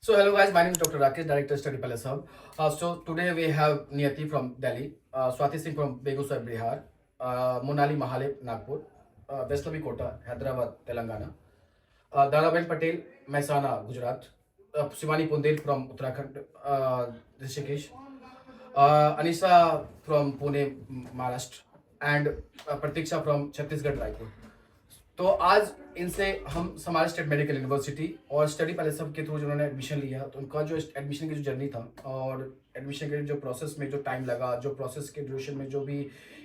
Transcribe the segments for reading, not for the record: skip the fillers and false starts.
So hello guys, my name is Dr. Rakesh, Director Study Palace Hub. So today we have Niyati from Delhi, Swati Singh from Begusai, Bihar, Monali Mahale, Nagpur, Vaishnavi Kota, Hyderabad, Telangana, Dalaben Patel, Mehsana, Gujarat, Shivani Pundel from Uttarakhand, Rishikesh, Anisa from Pune, Maharashtra, and Pratiksha from Chhattisgarh, Raipur. तो आज इनसे हम समाज state medical university और study palace सब के through जिन्होंने admission लिया तो उनका जो एडमिशन की जो जर्नी था और एडमिशन के जो प्रोसेस में जो टाइम लगा, जो प्रोसेस के ड्यूरेशन में जो भी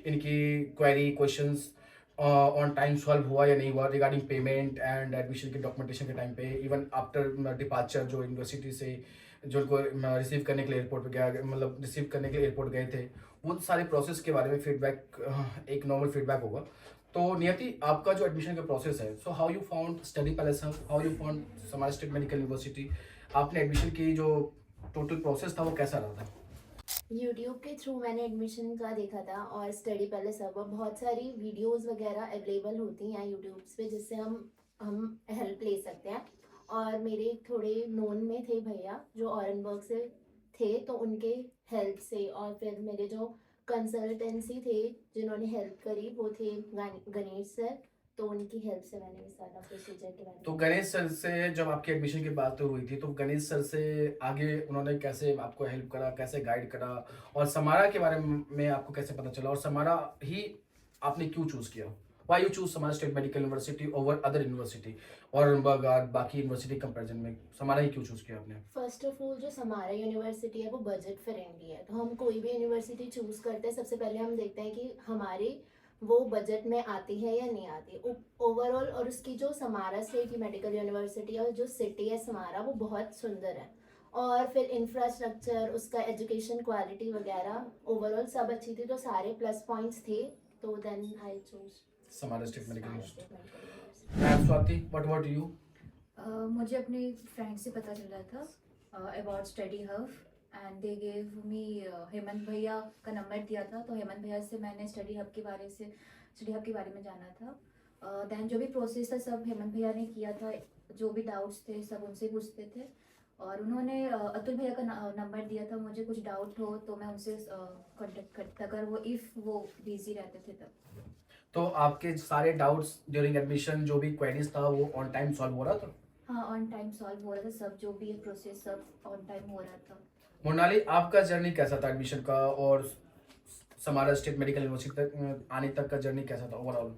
इनकी query questions on time solve हुआ या नहीं हुआ रिगार्डिंग पेमेंट एंड एडमिशन के डॉक्यूमेंटेशन के टाइम पे, इवन आफ्टर डिपार्चर जो यूनिवर्सिटी से जो उनको रिसीव करने के लिए एयरपोर्ट पे गया, मतलब रिसीव करने के लिए एयरपोर्ट गए थे, उन सारे प्रोसेस के बारे में फीडबैक, एक नॉर्मल फीडबैक होगा। तो नियति, आपका जो एडमिशन का प्रोसेस है, so how you found study palace, how you found समाज स्टेट मेडिकल यूनिवर्सिटी, आपने एडमिशन की जो टोटल प्रोसेस था वो कैसा रहा था? यूट्यूब के थ्रू मैंने एडमिशन का देखा था और स्टडी पैलेस अब बहुत सारी वीडियोस वगैरह अवेलेबल होती हैं यूट्यूब पे जिससे हम हेल्प ले सकते हैं। और मेरे थोड़े नोन में थे भैया जो ऑरेंजबर्ग से थे, तो उनके हेल्प से और फिर मेरे जो कंसल्टेंसी थे जिन्होंने हेल्प करी वो थे गणेश सर, तो उनकी हेल्प से मैंने ये सारा प्रोसीजर के बारे तो में। गणेश सर से जब आपकी एडमिशन की बात हुई थी तो गणेश सर से आगे उन्होंने कैसे आपको हेल्प करा, कैसे गाइड करा, और समारा के बारे में आपको कैसे पता चला, और समारा ही आपने क्यों चूज किया? Why you choose Samara state medical university over other university और बाकी यूनिवर्सिटी कंपैरिजन में समारा ही क्यों चूज किया आपने? फर्स्ट ऑफ ऑल जो हमारा यूनिवर्सिटी है वो बजट फ्रेंडली है, तो हम कोई भी यूनिवर्सिटी चूज करते हैं सबसे पहले हम देखते हैं कि हमारे वो बजट में आती है या नहीं आती ओवरऑल। और उसकी जो समारा स्टेट मेडिकल यूनिवर्सिटी और जो सिटी है समारा वो बहुत सुंदर है, और फिर इंफ्रास्ट्रक्चर, उसका एजुकेशन क्वालिटी वगैरह ओवरऑल सब अच्छी थी, तो सारे प्लस पॉइंट्स थे, तो then I choose Samara state medical Samara university. State medical university. And Swati, what about you? मुझे अपने फ्रेंड से पता चला था about study hub and they gave me Hemant भैया का नंबर दिया था, तो हेमंत भैया से मैंने स्टडी हब के बारे में जाना था। दैन जो भी प्रोसेस था सब हेमंत भैया ने किया था, जो भी डाउट्स थे सब उनसे पूछते थे, और उन्होंने अतुल भैया का नंबर दिया था, मुझे कुछ डाउट हो तो मैं उनसे कांटेक्ट करता अगर वो बिजी रहते थे तब। तो आपके सारे डाउट्स ड्यूरिंग एडमिशन जो भी क्वेरीज था वो ऑन टाइम सॉल्व हो रहा था? हाँ, ऑन टाइम सॉल्व हो रहा था, सब जो भी प्रोसेस सब ऑन टाइम हो रहा था। मोनाली, आपका जर्नी कैसा था एडमिशन का, और समारा स्टेट मेडिकल यूनिवर्सिटी तक आने तक का जर्नी कैसा था ओवरऑल?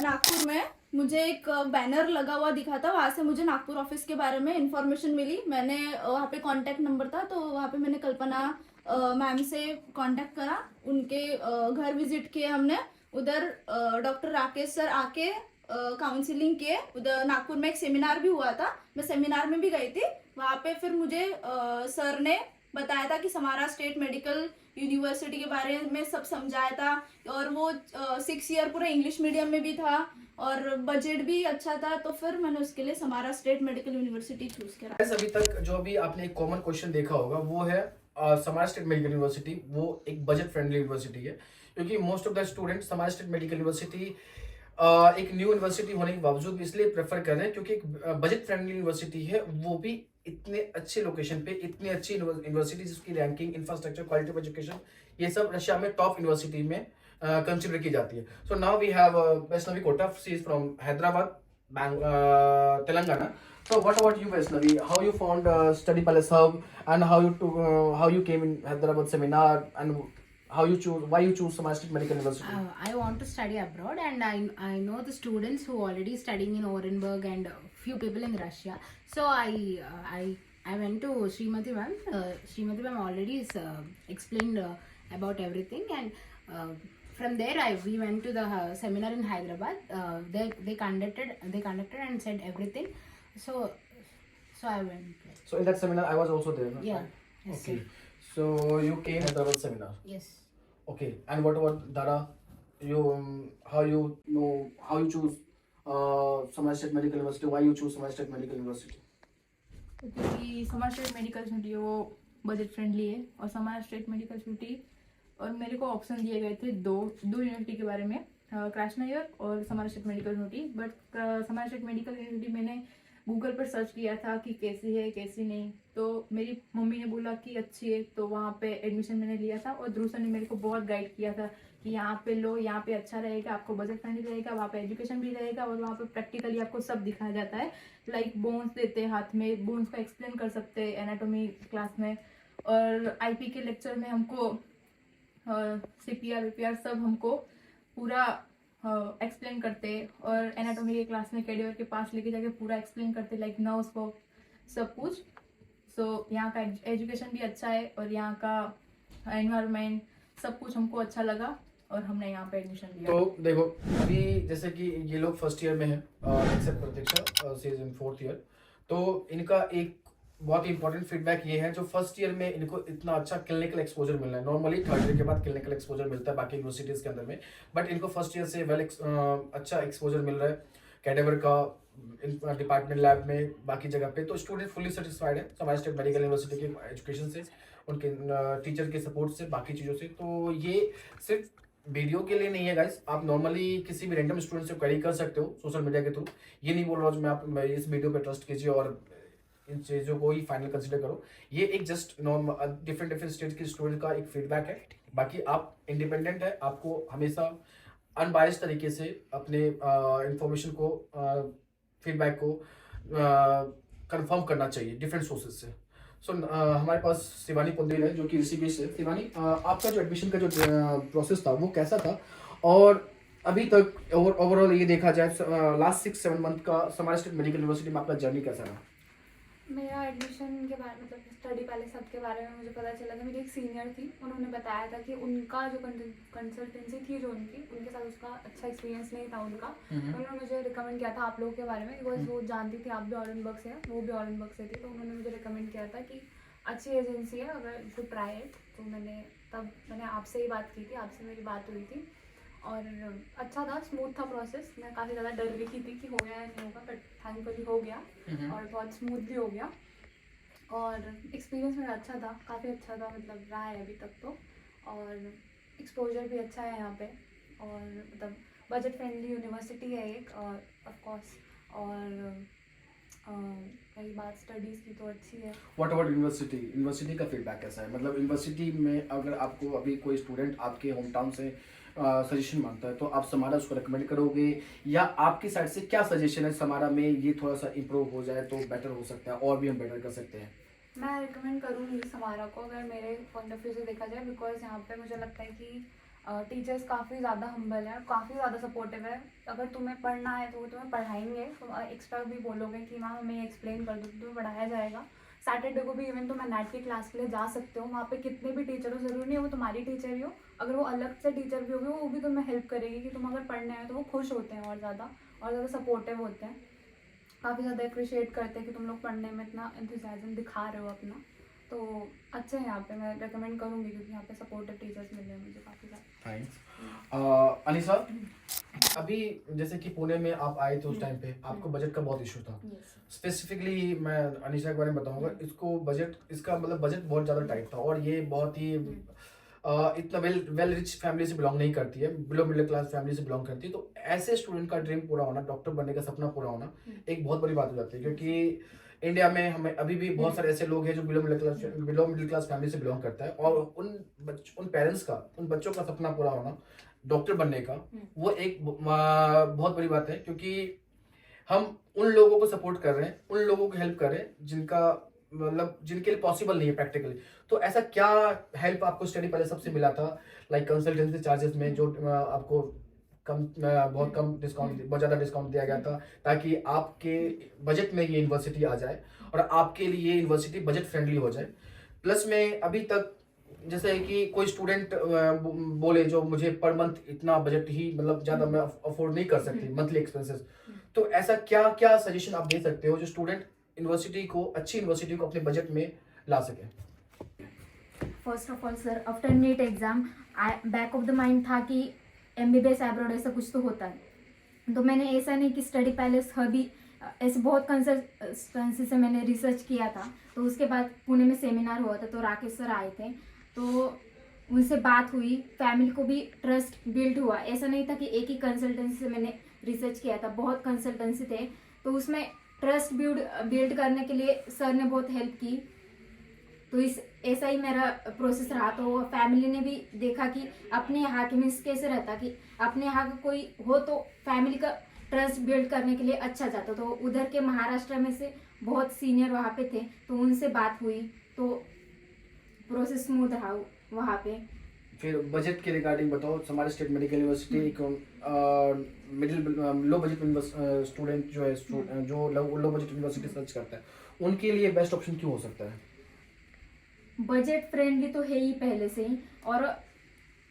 नागपुर में मुझे एक बैनर लगा हुआ दिखा था, वहाँ से मुझे नागपुर ऑफिस के बारे में इंफॉर्मेशन मिली। मैंने वहाँ पे कांटेक्ट नंबर था, तो वहाँ पे मैंने कल्पना मैम से कांटेक्ट करा, उनके घर विजिट किए हमने। उधर डॉक्टर राकेश सर आके काउंसलिंग किए। उधर नागपुर में एक सेमिनार भी हुआ था, मैं सेमिनार में भी गई थी। वहाँ पे फिर मुझे सर ने बताया था कि समारा स्टेट मेडिकल यूनिवर्सिटी के बारे में सब समझाया था, और वो 6 ईयर पूरा इंग्लिश मीडियम में भी था और बजट भी अच्छा था, तो फिर मैंने उसके लिए Samara state medical university choose करा। Guys, अभी तक जो भी आपने एक कॉमन क्वेश्चन देखा होगा वो है समारा स्टेट मेडिकल यूनिवर्सिटी वो एक बजट फ्रेंडली यूनिवर्सिटी है, क्योंकि most of the student Samara state medical university एक न्यू यूनिवर्सिटी होने के बावजूद भी इसलिए प्रेफर कर रहे हैं क्योंकि एक बजट फ्रेंडली यूनिवर्सिटी है, वो भी इतने अच्छे लोकेशन पे, इतनी अच्छी यूनिवर्सिटी जिसकी ranking, infrastructure, quality of education, ये सब रशिया में टॉप यूनिवर्सिटी में कंसिडर की जाती है। So now we have Vaishnavi Kota, she is from Hyderabad, Telangana. So what about you, Vaishnavi? How you found Study Palace Hub, and how you came in Hyderabad seminar, and why you choose Samaj State Medical University? I want to study abroad, and I know the students who already studying in Orenburg and few people in Russia. So I went to Srimati ma'am. Srimati ma'am already explained about everything, and from there we went to the seminar in Hyderabad. They conducted and said everything. So I went. So in that seminar, I was also there. No? Yeah. Yes, Okay. sir. So you came Hyderabad seminar. Yes. Okay. And what about Dara? How you choose Samaj State Medical University? Why you choose Samaj State Medical University? क्योंकि समाज state medical university वो budget friendly है, और समाज state medical university, और मेरे को option दिए गए थे दो यूनिवर्सिटी के बारे में, कृष्णा और समाज स्टेट मेडिकल यूनिवर्सिटी। बट समाज स्टेट मेडिकल यूनिवर्सिटी मैंने गूगल पर सर्च किया था कि कैसी है कैसी नहीं, तो मेरी मम्मी ने बोला कि अच्छी है, तो वहाँ पे एडमिशन मैंने लिया था। और ध्रुव सर ने मेरे को बहुत गाइड किया था कि यहाँ पे लो, यहाँ पे अच्छा रहेगा, आपको बजट फ्रेंडली रहेगा, वहाँ पे एजुकेशन भी रहेगा और वहाँ पे प्रैक्टिकली आपको सब दिखाया जाता है। लाइक बोन्स देते हैं हाथ में, बोन्स को एक्सप्लेन कर सकते हैं एनाटोमी क्लास में, और आईपी के लेक्चर में हमको सीपीआर वीपीआर सब हमको पूरा एक्सप्लेन करते, और एनाटोमी के क्लास में कैडिवर के पास लेके जाके पूरा एक्सप्लेन करते, लाइक नर्व्स को सब कुछ। सो यहाँ का एजुकेशन भी अच्छा है और यहाँ का एनवायरनमेंट सब कुछ हमको अच्छा लगा और हमने यहाँ पे एडमिशन लिया। तो देखो, अभी जैसे कि ये लोग फर्स्ट ईयर में है, except Pratiksha she is in 4th year, तो इनका एक बहुत इंपॉर्टेंट फीडबैक ये है, जो फर्स्ट ईयर में इनको इतना अच्छा क्लिनिकल एक्सपोजर मिल रहा है। नॉर्मली 3rd ईयर के बाद क्लिनिकल एक्सपोजर मिलता है बाकी यूनिवर्सिटीज के अंदर में, बट इनको फर्स्ट ईयर से अच्छा एक्सपोजर मिल रहा है कैडेवर का, डिपार्टमेंट लैब में, बाकी जगह पे। तो स्टूडेंट फुली सेटिस्फाइड है समाज स्टेट मेडिकल यूनिवर्सिटी के एजुकेशन से, उनके टीचर के सपोर्ट से, बाकी चीज़ों से। तो ये सिर्फ वीडियो के लिए नहीं है गाइस, आप नॉर्मली किसी भी रैंडम स्टूडेंट से क्वेरी कर सकते हो सोशल मीडिया के थ्रू। ये नहीं बोल रहा हूँ मैं इस वीडियो पे ट्रस्ट कीजिए और इन चीज़ों को ही फाइनल कंसिडर करो। ये एक जस्ट नॉर्मल डिफरेंट स्टेट के स्टूडेंट का एक फीडबैक है। बाकी आप इंडिपेंडेंट है, आपको हमेशा अनबायस्ड तरीके से अपने इंफॉर्मेशन को, फीडबैक को कंफर्म करना चाहिए डिफरेंट सोर्सेज से। सो हमारे पास शिवानी पुंदेल है जो कि ऋषिकेश से। शिवानी, आपका जो एडमिशन का जो प्रोसेस था वो कैसा था, और अभी तक ओवरऑल ये देखा जाए लास्ट 6-7 मंथ का समाज स्टेट मेडिकल यूनिवर्सिटी में आपका जर्नी कैसा रहा? मेरा एडमिशन के बारे मतलब स्टडी पैलेस हब के बारे में मुझे पता चला था। मेरी एक सीनियर थी, उन्होंने बताया था कि उनका जो कंसल्टेंसी थी जो उनके साथ उसका अच्छा एक्सपीरियंस नहीं था उनका। उन्होंने मुझे रिकमेंड किया था आप लोगों के बारे में, बिकॉज वो जानती थी आप भी ऑरेंजबर्ग से हैं, वो भी ऑरेंजबर्ग से थी, तो उन्होंने मुझे रिकमेंड किया था कि अच्छी एजेंसी है, अगर यू ट्राई इट। तो मैंने आपसे ही बात की थी, आपसे मेरी बात हुई थी और अच्छा था, स्मूथ था प्रोसेस। मैं काफ़ी ज़्यादा डर रही थी कि हो गया या नहीं होगा, बट थैंकफुली हो गया और बहुत स्मूथली हो गया। और एक्सपीरियंस मेरा अच्छा था, काफ़ी अच्छा था, मतलब रहा है अभी तक तो। और एक्सपोजर भी अच्छा है यहाँ पे, और मतलब बजट फ्रेंडली यूनिवर्सिटी है एक, ऑफ कोर्स। और रही बात स्टडीज़ की तो अच्छी है। व्हाट अबाउट यूनिवर्सिटी का फीडबैक कैसा है? मतलब यूनिवर्सिटी में अगर आपको अभी कोई स्टूडेंट आपके होम टाउन से सजेशन मांगता है तो आप समारा उसको रिकमेंड करोगे, या आपकी साइड से क्या सजेशन है समारा में ये थोड़ा सा इम्प्रूव हो जाए तो बेटर हो सकता है और भी हम बेटर कर सकते हैं? मैं रिकमेंड करूँगी समारा को अगर मेरे पॉइंट ऑफ व्यू से देखा जाए, बिकॉज यहाँ पे मुझे लगता है कि टीचर्स काफ़ी ज़्यादा हम्बल है, काफ़ी ज़्यादा सपोर्टिव है। अगर तुम्हें पढ़ना है तो वो तुम्हें पढ़ाएंगे, तुम एक्स्ट्रा भी बोलोगे कि मैम हमें एक्सप्लेन कर दो, तुम्हें पढ़ाया जाएगा। सैटरडे को भी इवन तुम नेट की क्लास के लिए जा सकते हो, वहाँ पे कितने भी टीचर हो, ज़रूरी नहीं है वो तुम्हारी टीचर ही हो, अगर वो अलग से टीचर भी होगी वो भी तुम्हें हेल्प करेगी कि तुम अगर पढ़ना है तो वो खुश होते हैं और ज़्यादा सपोर्टिव होते हैं, काफ़ी ज़्यादा अप्रिशिएट करते हैं कि तुम लोग पढ़ने में इतना एंथुसियाज्म दिखा रहे हो अपना। तो अच्छे हैं यहाँ पे, मैं रेकमेंड करूँगी क्योंकि यहाँ पे सपोर्टिव टीचर्स मिले हैं मुझे काफ़ी ज़्यादा। थैंक्स। अनिशा, अभी जैसे कि पुणे में आप आए थे उस टाइम पे आपको बजट का बहुत इशू था। स्पेसिफिकली मैं अनिशा के बारे में बताऊंगा, इसको इसका मतलब बजट बहुत ज़्यादा टाइट था, और ये बहुत ही इतना वेल रिच फैमिली से बिलोंग नहीं करती है, बिलो मिडिल क्लास फैमिली से बिलोंग करती है। तो ऐसे स्टूडेंट का ड्रीम पूरा होना, डॉक्टर बनने का सपना पूरा होना एक बहुत बड़ी बात हो जाती है, क्योंकि इंडिया में हमें अभी भी बहुत सारे ऐसे लोग हैं जो बिलो मिडिल क्लास फैमिली से बिलोंग करता है, और उन पेरेंट्स का, उन बच्चों का सपना पूरा होना डॉक्टर बनने का, वो एक बहुत बड़ी बात है, क्योंकि हम उन लोगों को सपोर्ट कर रहे हैं, उन लोगों को हेल्प कर रहे हैं जिनके लिए पॉसिबल नहीं है प्रैक्टिकली। तो ऐसा क्या हेल्प आपको स्टडी पहले सबसे मिला था, लाइक कंसल्टेंसी चार्जेस में जो आपको बहुत कम डिस्काउंट, बहुत ज़्यादा डिस्काउंट दिया गया था, ताकि आपके बजट में ये यूनिवर्सिटी आ जाए और आपके लिए ये यूनिवर्सिटी बजट फ्रेंडली हो जाए। प्लस में अभी तक जैसे कि कोई स्टूडेंट बोले जो मुझे पर मंथ इतना बजट ही मतलब ज़्यादा मैं अफोर्ड नहीं कर सकती मंथली एक्सपेंसेस, तो ऐसा क्या क्या सजेशन आप दे सकते हो जो स्टूडेंट अच्छी यूनिवर्सिटी को अपने बजट में ला सके? First of all sir, after NEET exam back of the mind था कि MBBS एब्रॉड ऐसा कुछ तो होता है, तो मैंने ऐसा नहीं कि स्टडी पैलेस हबी ऐसे बहुत कंसल्टेंसी से मैंने रिसर्च किया था। तो उसके बाद पुणे में सेमिनार हुआ था, तो राकेश सर आए थे, तो उनसे बात हुई, फैमिली को भी ट्रस्ट बिल्ड हुआ। ऐसा नहीं था कि एक ही कंसल्टेंसी से मैंने रिसर्च किया था, बहुत कंसल्टेंसी थे, तो उसमें ट्रस्ट बिल्ड करने के लिए सर ने बहुत हेल्प की। तो इस ऐसा ही मेरा प्रोसेस रहा। तो फैमिली ने भी देखा कि अपने यहाँ के मीन्स कैसे रहता कि अपने यहाँ का कोई हो तो फैमिली का ट्रस्ट बिल्ड करने के लिए अच्छा जाता। तो उधर के महाराष्ट्र में से बहुत सीनियर वहाँ पे थे, तो उनसे बात हुई, तो प्रोसेस स्मूथ रहा वहाँ पे। फिर बजट के रिगार्डिंग बताओ। हमारे state medical university middle low budget student जो है जो लो बजट यूनिवर्सिटी सर्च करता है, उनके लिए बेस्ट ऑप्शन क्यों हो सकता है? बजट फ्रेंडली तो है ही पहले से ही, और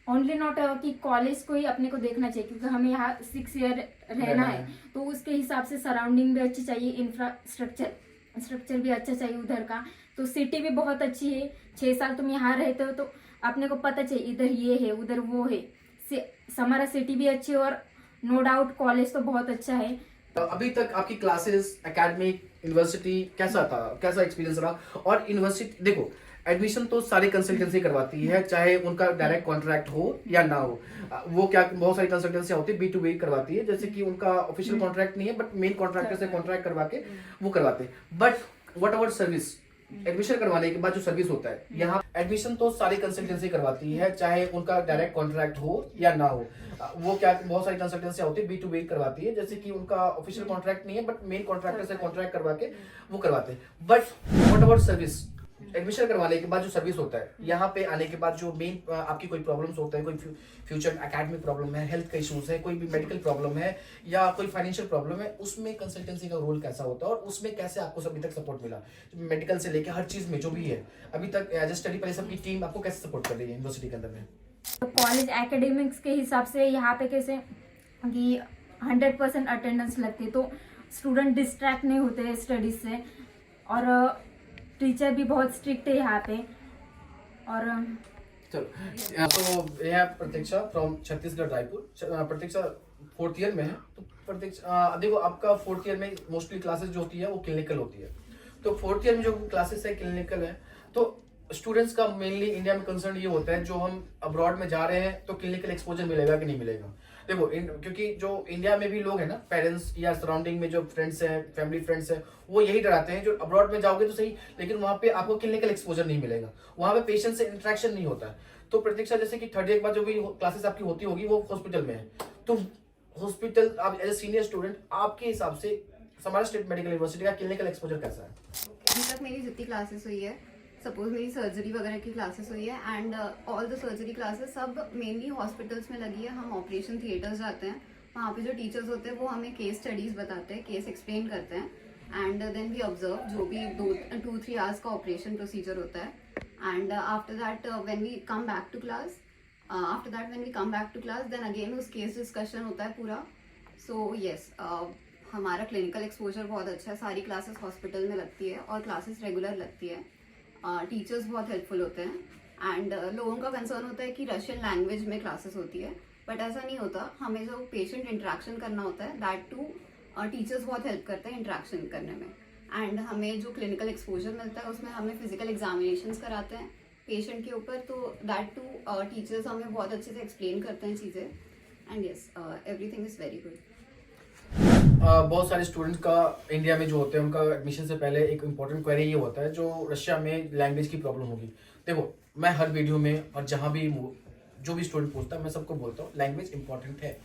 ओनली नॉट कि कॉलेज को ही अपने को देखना चाहिए, क्योंकि हमें यहाँ 6 ईयर रहना है, तो उसके हिसाब से सराउंडिंग भी अच्छी चाहिए, इंफ्रास्ट्रक्चर भी अच्छा चाहिए उधर का। तो सिटी भी बहुत अच्छी है, 6 साल तुम यहाँ रहते हो तो अपने को पता चाहिए इधर ये है उधर वो है। हमारा सिटी भी अच्छी है और नो डाउट कॉलेज तो बहुत अच्छा है। तो अभी तक आपकी क्लासेस, एकेडमिक, यूनिवर्सिटी कैसा था, कैसा एक्सपीरियंस रहा? और यूनिवर्सिटी देखो, एडमिशन तो सारी कंसल्टेंसी करवाती है, चाहे उनका डायरेक्ट कॉन्ट्रैक्ट हो या ना हो। वो क्या बहुत सारी कंसल्टेंसी होती है B2B करवाती है, जैसे कि उनका ऑफिशियल कॉन्ट्रैक्ट नहीं है बट मेन कॉन्ट्रैक्टर से कॉन्ट्रैक्ट करवा के वो करवाते हैं। But what about service? Admission करवाने के बाद जो सर्विस होता है, यहाँ एडमिशन तो सारी कंसल्टेंसी करवाती है, चाहे उनका डायरेक्ट कॉन्ट्रैक्ट हो या ना हो। वो क्या बहुत सारी कंसल्टेंसी होती है B2B करवाती है, जैसे कि उनका ऑफिशियल कॉन्ट्रैक्ट नहीं है बट मेन कॉन्ट्रैक्टर से कॉन्ट्रैक्ट करवा के वो करवाते हैं। But what about service? Admission करवाने के बाद जो सर्विस होता है, यहाँ पे आने के बाद जो मेन आपकी कोई प्रॉब्लम्स होता है, कोई फ्यूचर एकेडमिक प्रॉब्लम है, हेल्थ का इश्यूज है, कोई भी मेडिकल प्रॉब्लम है या कोई फाइनेंशियल प्रॉब्लम है, उसमें कंसल्टेंसी का रोल कैसा होता है और उसमें कैसे आपको अभी तक सपोर्ट मिला? मेडिकल से लेकर हर चीज में जो भी है अभी तक एज ए स्टडी पहले सबकी टीम आपको कैसे सपोर्ट कर रही है यूनिवर्सिटी के अंदर में? तो कॉलेज एकेडमिक्स के हिसाब से यहाँ पे कैसे कि 100% अटेंडेंस लगती है, तो स्टूडेंट डिस्ट्रैक्ट नहीं होते हैं स्टडीज से, और टीचर भी बहुत स्ट्रिक्ट है यहाँ पे। और चलो, तो यह Pratiksha from Chhattisgarh Raipur. Pratiksha 4th year में है, तो प्रतीक्षा देखो आपका 4th ईयर में मोस्टली क्लासेस जो होती है वो क्लिनिकल होती है। तो 4th ईयर में जो क्लासेस है क्लिनिकल है, तो स्टूडेंट्स का मेनली इंडिया में कंसर्न ये होता है जो हम अब्रॉड में जा रहे हैं तो क्लिनिकल एक्सपोजर मिलेगा कि नहीं मिलेगा। देखो क्योंकि जो इंडिया में भी लोग हैं ना, पेरेंट्स या सराउंडिंग में जो फ्रेंड्स हैं, फैमिली फ्रेंड्स हैं, वो यही डराते हैं जो अब्रॉड में जाओगे तो सही, लेकिन वहाँ पे आपको क्लिनिकल एक्सपोजर नहीं मिलेगा, वहाँ पे पेशेंट से इंटरेक्शन नहीं होता है। तो प्रतीक्षा जैसे कि 3rd ईयर के बाद जो भी क्लासेस आपकी होती होगी वो हॉस्पिटल में है, तो हॉस्पिटल आप एज ए सीनियर स्टूडेंट आपके हिसाब से हमारा स्टेट मेडिकल यूनिवर्सिटी का क्लिनिकल एक्सपोजर कैसा है? अभी तक मेरी जितनी क्लासेस हुई है, सपोज मेरी सर्जरी वगैरह की क्लासेस हुई है and all the surgery classes सब मेनली हॉस्पिटल्स में लगी है। हम ऑपरेशन थिएटर्स जाते हैं, वहाँ पे जो टीचर्स होते हैं वो हमें केस स्टडीज़ बताते हैं, केस एक्सप्लेन करते हैं एंड देन वी ऑब्जर्व जो भी 2-3 आवर्स का ऑपरेशन प्रोसीजर होता है। And after that when we come back to class then again उस केस डिस्कशन होता है पूरा। सो येस, हमारा क्लिनिकल एक्सपोजर बहुत अच्छा है, सारी क्लासेस हॉस्पिटल में लगती है और क्लासेस रेगुलर लगती है। टीचर्स बहुत हेल्पफुल होते हैं एंड लोगों का कंसर्न होता है कि रशियन लैंग्वेज में क्लासेस होती है, बट ऐसा नहीं होता। हमें जो पेशेंट इंटरेक्शन करना होता है दैट टू टीचर्स बहुत हेल्प करते हैं इंटरेक्शन करने में। एंड हमें जो क्लिनिकल एक्सपोजर मिलता है उसमें हमें फिजिकल एग्जामिनेशंस कराते हैं पेशेंट के ऊपर, तो दैट टू टीचर्स हमें बहुत अच्छे से एक्सप्लेन करते हैं चीज़ें and yes everything is very good. बहुत सारे स्टूडेंट्स का इंडिया में जो होते हैं उनका एडमिशन से पहले एक इम्पोर्टेंट क्वेरी ये होता है जो रशिया में लैंग्वेज की प्रॉब्लम होगी। देखो मैं हर वीडियो में और जहाँ भी जो भी स्टूडेंट पूछता है मैं सबको बोलता हूँ लैंग्वेज इंपॉर्टेंट है।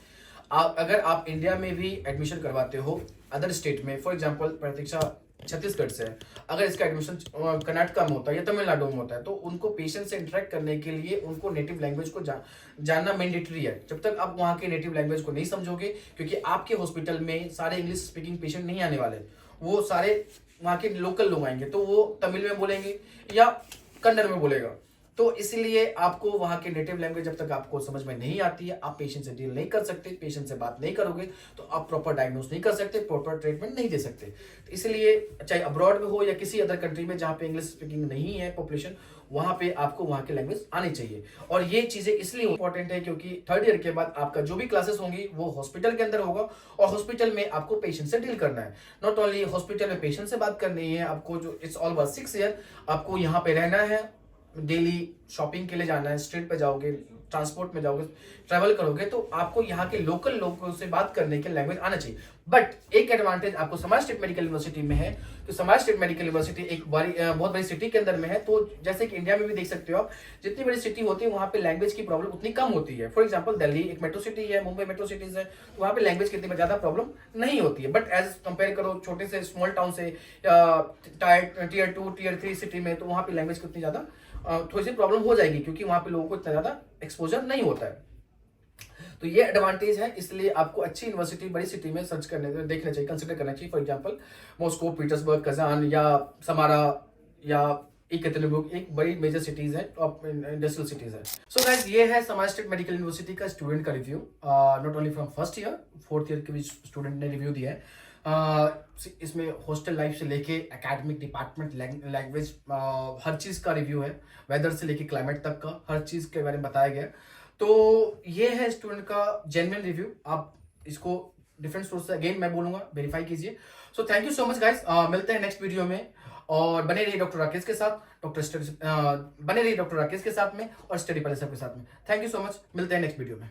अगर आप इंडिया में भी एडमिशन करवाते हो अदर स्टेट में, फॉर एग्जाम्पल प्रतीक्षा छत्तीसगढ़ से है, अगर इसका एडमिशन कर्नाटका में होता है या तमिलनाडु में होता है तो उनको पेशेंट से इंटरेक्ट करने के लिए उनको नेटिव लैंग्वेज को जानना मैंडेटरी है। जब तक आप वहाँ के नेटिव लैंग्वेज को नहीं समझोगे, क्योंकि आपके हॉस्पिटल में सारे इंग्लिश स्पीकिंग पेशेंट नहीं आने वाले, वो सारे वहाँ के लोकल लोग आएंगे, तो वो तमिल में बोलेंगे या कन्नड़ में बोलेगा। तो इसलिए आपको वहाँ के नेटिव लैंग्वेज जब तक आपको समझ में नहीं आती है, आप पेशेंट से डील नहीं कर सकते, पेशेंट से बात नहीं करोगे तो आप प्रॉपर डायग्नोस नहीं कर सकते, प्रॉपर ट्रीटमेंट नहीं दे सकते। तो इसलिए चाहे अब्रॉड में हो या किसी अदर कंट्री में जहाँ पे इंग्लिश स्पीकिंग नहीं है पॉपुलेशन, वहाँ पे आपको वहाँ की लैंग्वेज आनी चाहिए। और ये चीजें इसलिए इंपॉर्टेंट है क्योंकि 3rd ईयर के बाद आपका जो भी क्लासेस होंगी वो हॉस्पिटल के अंदर होगा और हॉस्पिटल में आपको पेशेंट से डील करना है। नॉट ओनली हॉस्पिटल में पेशेंट से बात करनी है, आपको जो इट्स ऑल ओवर 6 ईयर आपको यहाँ पे रहना है, डेली शॉपिंग के लिए जाना है, स्ट्रीट पे जाओगे, ट्रांसपोर्ट में जाओगे, ट्रैवल करोगे, तो आपको यहाँ के लोकल लोगों से बात करने के लैंग्वेज आना चाहिए। बट एक एडवांटेज आपको समाज स्टेट मेडिकल यूनिवर्सिटी में है, तो समाज स्टेट मेडिकल यूनिवर्सिटी एक बहुत बड़ी सिटी के अंदर में है, तो जैसे कि इंडिया में भी देख सकते हो आप, जितनी बड़ी सिटी होती है वहाँ पे लैंग्वेज की प्रॉब्लम उतनी कम होती है। फॉर एग्जाम्पल दिल्ली एक मेट्रो सिटी है, मुंबई मेट्रो सिटीज है, तो वहाँ पे लैंग्वेज की इतनी ज्यादा प्रॉब्लम नहीं होती है। बट एज कंपेयर करो छोटे से स्मॉल टाउन से टीयर 2 टीयर 3 सिटी में, तो वहाँ पे लैंग्वेज की उतनी ज्यादा थोड़ी सी प्रॉब्लम हो जाएगी, क्योंकि वहाँ पे लोगों को इतना ज्यादा एक्सपोजर नहीं होता है। तो ये एडवांटेज है, इसलिए आपको अच्छी यूनिवर्सिटी बड़ी सिटी में सर्च करने देखना चाहिए, कंसिडर करना चाहिए। For example Moscow, Petersburg, Kazan या समारा या एकतेरिनबर्ग, एक बड़ी मेजर सिटीज है, टॉप इंडस्ट्रियल सिटीज है। सो गाइस, ये है समाज स्टेट मेडिकल यूनिवर्सिटी का स्टूडेंट का review, not only from first year, fourth year के भी स्टूडेंट ने रिव्यू दिया है। इसमें हॉस्टल लाइफ से लेके एकेडमिक डिपार्टमेंट, लैंग्वेज, हर चीज़ का रिव्यू है, वेदर से लेके क्लाइमेट तक का हर चीज़ के बारे में बताया गया। तो ये है स्टूडेंट का जेन्युइन रिव्यू। आप इसको डिफरेंट सोर्स से अगेन मैं बोलूंगा वेरीफाई कीजिए। So thank you so much guys, मिलते हैं नेक्स्ट वीडियो में, और बने रहिए डॉक्टर राकेश के साथ, बने रहिए डॉक्टर राकेश के साथ में और स्टडी पैलेस के साथ में। थैंक यू सो मच, मिलते हैं नेक्स्ट वीडियो में।